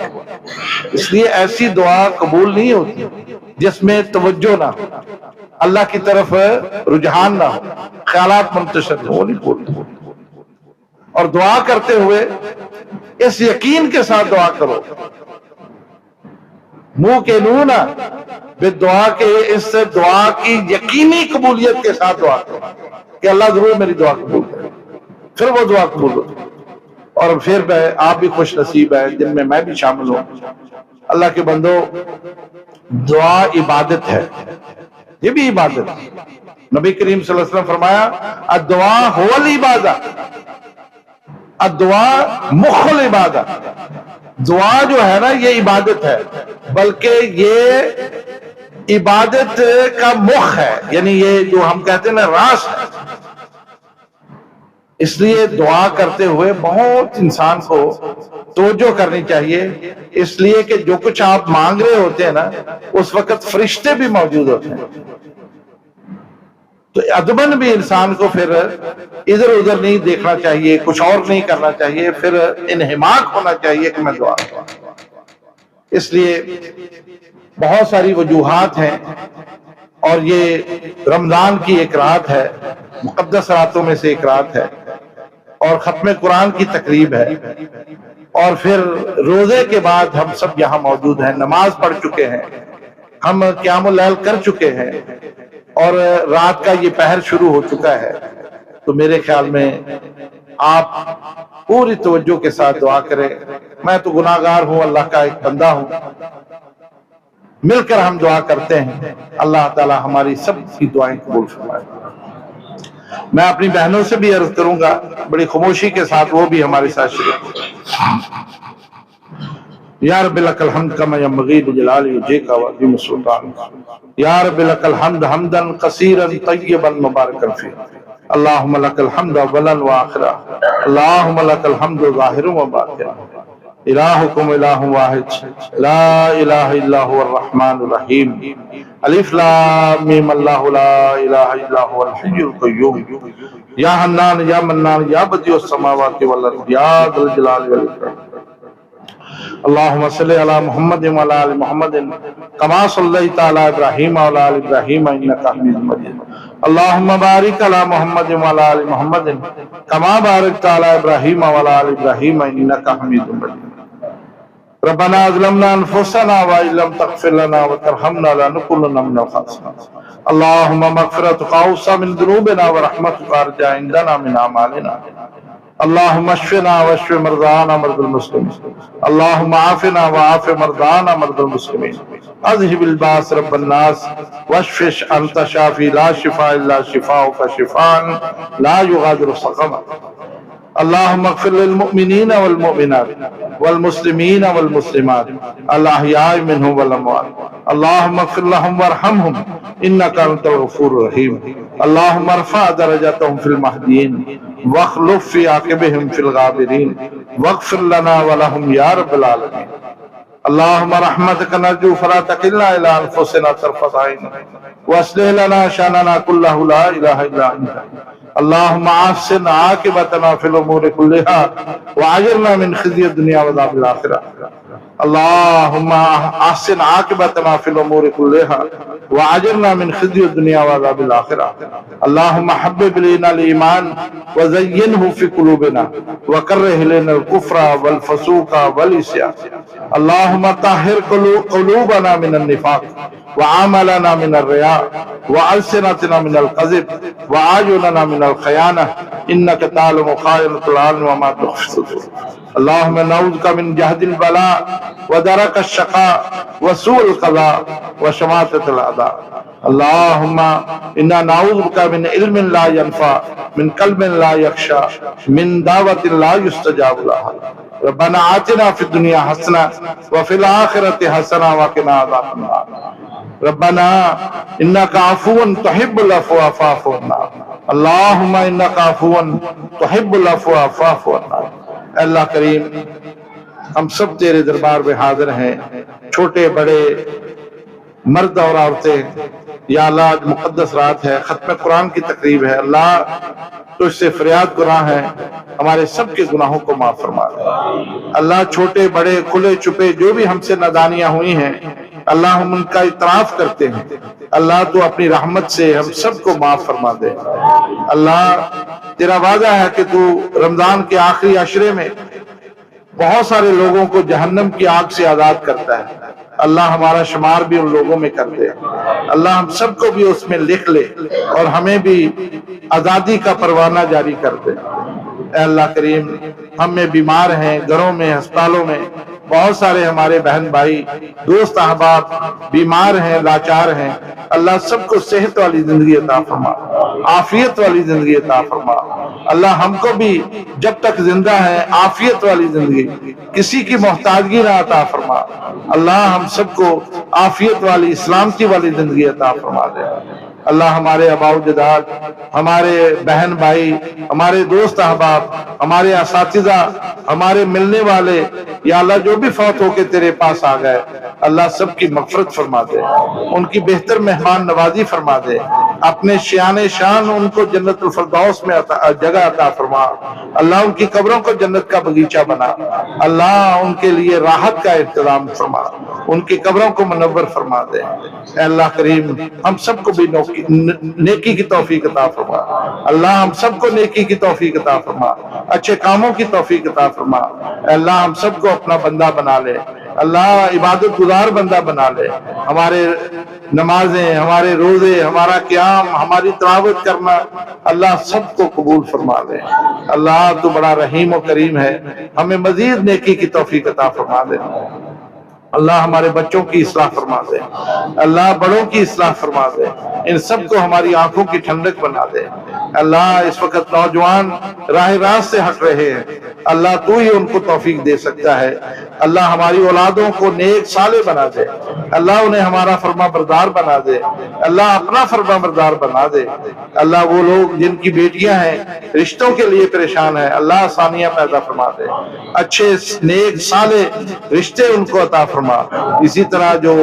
اس لیے ایسی دعا قبول نہیں ہوتی جس میں توجہ نہ ہو، اللہ کی طرف رجحان نہ ہو، خیالات منتشر ہو، وہ نہیں قبول۔ اور دعا کرتے ہوئے اس یقین کے ساتھ دعا کرو، منہ کے نونا دعا کے، اس دعا کی یقینی قبولیت کے ساتھ دعا کرو کہ اللہ ضرور میری دعا قبول کرے، پھر وہ دعا قبول ہو۔ اور پھر آپ بھی خوش نصیب ہے جن میں میں بھی شامل ہوں۔ اللہ کے بندو، دعا عبادت ہے، یہ بھی عبادت ہے۔ نبی کریم صلی اللہ علیہ وسلم فرمایا الدعا هو العبادہ، الدعا مخ العبادہ، دعا جو ہے نا یہ عبادت ہے، بلکہ یہ عبادت کا مخ ہے، یعنی یہ جو ہم کہتے ہیں نا راس ہے۔ اس لیے دعا کرتے ہوئے بہت انسان کو توجہ کرنی چاہیے، اس لیے کہ جو کچھ آپ مانگ رہے ہوتے ہیں نا اس وقت فرشتے بھی موجود ہوتے ہیں، تو ادباً بھی انسان کو پھر ادھر ادھر نہیں دیکھنا چاہیے، کچھ اور نہیں کرنا چاہیے، پھر انہماک ہونا چاہیے کہ میں دعا کروں۔ اس لیے بہت ساری وجوہات ہیں، اور یہ رمضان کی ایک رات ہے، مقدس راتوں میں سے ایک رات ہے، اور ختم قرآن کی تقریب ہے، اور پھر روزے کے بعد ہم سب یہاں موجود ہیں، نماز پڑھ چکے ہیں، ہم قیام اللیل کر چکے ہیں، اور رات کا یہ پہر شروع ہو چکا ہے۔ تو میرے خیال میں آپ پوری توجہ کے ساتھ دعا کریں۔ میں تو گناہگار ہوں، اللہ کا ایک بندہ ہوں، مل کر ہم دعا کرتے ہیں، اللہ تعالی ہماری سب کی دعائیں قبول فرمائے۔ میں اپنی بہنوں سے بھی عرض کروں گا بڑی خاموشی کے ساتھ وہ بھی ہمارے ساتھ شریک ہوں۔ یا رب لک الحمد کما ینبغی لجلال وجہک وعظیم سلطانک، یا رب لک الحمد حمدا کثیرا طیبا مبارکا فیہ، اللہم لک الحمد اولا وآخرا، اللہم لک الحمد ظاہرا وباطنا، الہکم الہ واحد لا الہ الا هو الرحمن الرحیم، الف لام میم اللہ لا الہ الا هو الحی القیوم، یا حنان یا منان یا بدیع السماوات والارض یا ذا الجلال والاکرام، اللہم صلی علی محمد وعلی آل محمد کما صلیت علی ابراہیم وعلی آل ابراہیم انک حمید مجید، اللہم بارک علی محمد وعلی آل محمد کما بارکت علی ابراہیم وعلی آل ابراہیم انک حمید مجید، ربنا ظلمنا انفسنا وان لم تغفر لنا وترحمنا لنكونن من الخاسرين، اللہم مغفرتک اوسع من ذنوبنا ورحمتک ارجع عندنا من اعمالنا، اللہم اشفنا واشف مرضانا مرضى المسلمين، اللہم عافنا وعاف مرضانا مرضى المسلمين، اذهب الباس رب الناس واشف انت شافی لا شفاء الا شفاؤک شفاء لا یغادر سقما، اللہم اغفر للمؤمنین والمؤمنات والمسلمین والمسلمات الاحیاء منهم والاموات، اللہم اغفر لهم وارحمهم انک انت الغفور الرحیم، اللہم ارفع درجتهم فی المہدیین واخلف فی عاقبهم فی الغابرین واغفر لنا ولهم یا رب العالمین، اللہم رحمتک نرجو فلا تکلنا الی انفسنا طرفۃ عین واصلح لنا شأننا كله لا الہ الا انت، اللہم احسن عاقبتنا فی الامور کلها واجرنا من خزي الدنیا وعذاب الآخرہ، اللهم احسن عاقبتنا في الامور كلها واجرنا من خزي الدنيا وعذاب الاخره. اللهم حبب الينا الايمان وزينه في قلوبنا وكره الينا الكفر والفسوق والعصيان. اللهم طهر قلوبنا من النفاق وعملنا من الرياء وألسنتنا من الكذب وأعيننا من الخيانة إنك تعلم خائنة الأعين وما تخفي الصدور. اللهم نعوذ بك من جهد البلاء ودرك الشقاء وسوء القضاء وشماتة الأعداء. اللهم إنا نعوذ بك من علم لا ينفع من قلب لا يخشى من دعوة لا يستجاب لها. ربنا آتنا في الدنيا حسنة وفي الآخرة حسنة وقنا عذاب النار. ربنا انك عفو تحب العفو فاعف عنا. اللهم انك عفو تحب العفو فاعف عنا. اللہ کریم ہم سب تیرے دربار میں حاضر ہیں، چھوٹے بڑے، مرد اور عورتیں. یا اللہ آج مقدس رات ہے، ختم قرآن کی تقریب ہے. اللہ تو اس سے فریاد گناہ ہے، ہمارے سب کے گناہوں کو معاف فرما دے. اللہ چھوٹے بڑے کھلے چھپے جو بھی ہم سے نادانیاں ہوئی ہیں اللہ ہم ان کا اعتراف کرتے ہیں. اللہ تو اپنی رحمت سے ہم سب کو معاف فرما دے. اللہ تیرا وعدہ ہے کہ تو رمضان کے آخری عشرے میں بہت سارے لوگوں کو جہنم کی آگ سے آزاد کرتا ہے. اللہ ہمارا شمار بھی ان لوگوں میں کر دے. اللہ ہم سب کو بھی اس میں لکھ لے اور ہمیں بھی آزادی کا پروانہ جاری کر دے. اے اللہ کریم ہم میں بیمار ہیں، گھروں میں، ہسپتالوں میں بہت سارے ہمارے بہن بھائی دوست احباب بیمار ہیں، لاچار ہیں. اللہ سب کو صحت والی زندگی عطا فرما، عافیت والی زندگی عطا فرما. اللہ ہم کو بھی جب تک زندہ ہے عافیت والی زندگی، کسی کی محتاجگی نہ عطا فرما. اللہ ہم سب کو عافیت والی سلامتی والی زندگی عطا فرما دے. اللہ ہمارے آباء و اجداد، ہمارے بہن بھائی، ہمارے دوست احباب، ہمارے اساتذہ، ہمارے ملنے والے یا اللہ جو بھی فوت ہو کے تیرے پاس آ گئے اللہ سب کی مغفرت فرما دے، ان کی بہتر مہمان نوازی فرما دے. اپنے شان شان ان کو جنت الفردوس میں جگہ عطا فرما. اللہ ان کی قبروں کو جنت کا باغیچہ بنا. اللہ ان کے لیے راحت کا انتظام فرما، ان کی قبروں کو منور فرما دے. اے اللہ کریم ہم سب کو بھی نیکی کی توفیق عطا فرما. اللہ ہم سب کو نیکی کی توفیق عطا فرما، اچھے کاموں کی توفیق عطا فرما. اے اللہ ہم سب کو اپنا بندہ بنا لے. اللہ عبادت گزار بندہ بنا لے. ہمارے نمازیں، ہمارے روزے، ہمارا قیام، ہماری تلاوت کرنا اللہ سب کو قبول فرما لے. اللہ تو بڑا رحیم و کریم ہے، ہمیں مزید نیکی کی توفیق عطا فرما دے. اللہ ہمارے بچوں کی اصلاح فرما دے. اللہ بڑوں کی اصلاح فرما دے. ان سب کو ہماری آنکھوں کی ٹھنڈک بنا دے. اللہ اس وقت نوجوان راہ راست سے ہٹ رہے ہیں، اللہ تو ہی ان کو توفیق دے سکتا ہے. اللہ ہماری اولادوں کو نیک صالح بنا دے. اللہ انہیں ہمارا فرما بردار بنا دے. اللہ اپنا فرما بردار بنا دے. اللہ وہ لوگ جن کی بیٹیاں ہیں رشتوں کے لیے پریشان ہیں اللہ آسانیاں پیدا فرما دے. اچھے نیک صالح رشتے ان کو عطا فرما. اسی طرح جو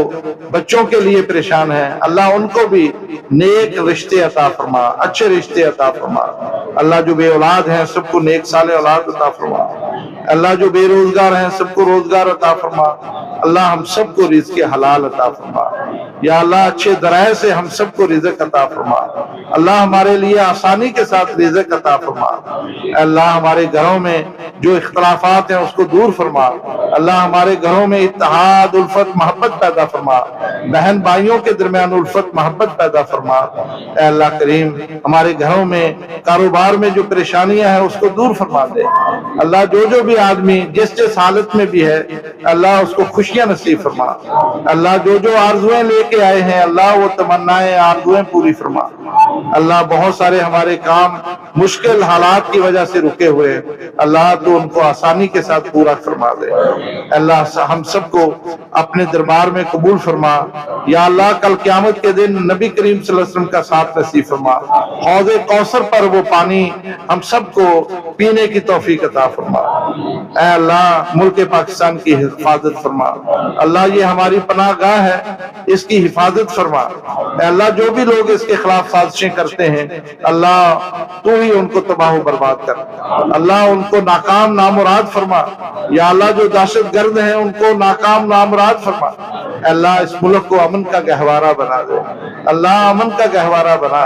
بچوں کے لیے پریشان ہیں اللہ ان کو بھی نیک رشتے عطا فرما، اچھے رشتے عطا فرما. اللہ جو بے اولاد ہیں سب کو نیک صالح اولاد عطا فرما. اللہ جو بے روزگار ہیں سب کو روزگار عطا فرما. اللہ ہم سب کو رزق حلال عطا فرما. یا اللہ اچھے ذرائع سے ہم سب کو رزق عطا فرما. اللہ ہمارے لیے آسانی کے ساتھ رزق عطا فرما. اللہ ہمارے گھروں میں جو اختلافات ہیں اس کو دور فرما. اللہ ہمارے گھروں میں اتحاد، الفت، محبت پیدا فرما. بہن بھائیوں کے درمیان الفت محبت پیدا فرما. اے اللہ کریم ہمارے گھروں میں کاروبار میں جو پریشانیاں ہیں اس کو دور فرما دے. اللہ جو بھی آدمی جس حالت میں بھی ہے اللہ اس کو خوشیاں نصیب فرما. اللہ جو آرزویں لے کے آئے ہیں اللہ وہ تمنائیں آرزویں پوری فرما. اللہ بہت سارے ہمارے کام مشکل حالات کی وجہ سے رکے ہوئے اللہ تو ان کو آسانی کے ساتھ پورا فرما دے. اللہ ہم سب کو اپنے دربار میں قبول فرما. یا اللہ کل قیامت کے دن نبی کریم صلی اللہ علیہ وسلم کا ساتھ نصیب فرما. حوض کوثر پر وہ پانی ہم سب کو پینے کی توفیق عطا فرما. اے اللہ ملک پاکستان کی حفاظت فرما، اللہ یہ ہماری پناہ گاہ ہے، اس کی حفاظت فرما۔ اے اللہ جو بھی لوگ اس کے خلاف سازشیں کرتے ہیں اللہ تو ہی ان کو تباہ و برباد کر، اللہ ان کو ناکام نامراد فرما، یا اللہ جو دہشت گرد ہیں ان کو ناکام نامراد فرما۔ اے اللہ اس ملک کو امن کا گہوارہ بنا دے، اللہ امن کا گہوارہ بنا،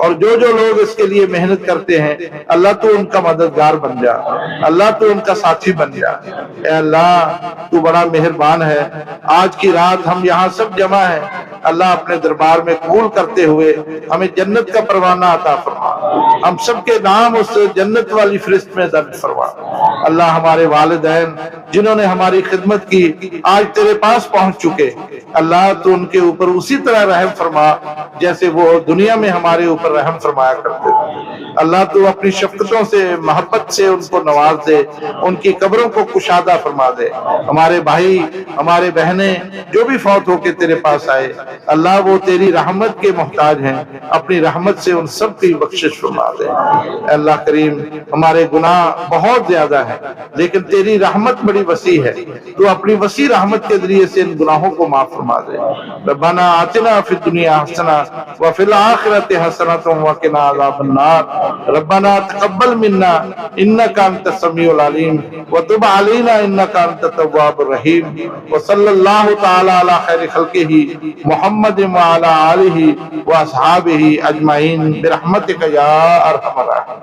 اور جو جو لوگ اس کے لیے محنت کرتے ہیں اللہ تو ان کا مددگار بن جا، اللہ تو ان کا ساتھی بن جا۔ اے اللہ تو بڑا مہربان ہے، آج کی رات ہم یہاں سب جمع ہیں، اللہ اپنے دربار میں قبول کرتے ہوئے ہمیں جنت کا پروانہ عطا فرما، ہم سب کے نام اس جنت والی فہرست میں درج فرما۔ اللہ ہمارے والدین جنہوں نے ہماری خدمت کی آج تیرے پاس پہنچ چکے، اللہ تو ان کے اوپر اسی طرح رحم فرما جیسے وہ دنیا میں ہمارے اوپر رحم فرمایا کرتے تھے۔ اللہ تو اپنی شفقتوں سے محبت سے ان کو نواز دے، ان کی قبروں کو کشادہ فرما دے۔ ہمارے بھائی ہمارے بہنیں جو بھی فوت ہو کے تیرے پاس آئے اللہ وہ تیری رحمت کے محتاج ہیں، اپنی رحمت سے ان سب کی بخشش فرما دے۔ اے اللہ کریم ہمارے گناہ بہت زیادہ ہیں لیکن تیری رحمت بڑی وسیع ہے، تو اپنی وسیع رحمت کے ذریعے سے ان گناہوں کو معاف فرما دے۔ ربنا آتنا فی الدنیا حسنہ وفی الآخرۃ حسنۃ وقنا عذاب النار۔ ربنا تقبل منا انک انت السمیع العلیم وتب علینا انک انت التواب الرحیم، وصلی اللہ تعالی علی خیر خلقہ محمد وعلی آلہ واصحابہ اجمعین برحمتک یا ارحم الراحمین۔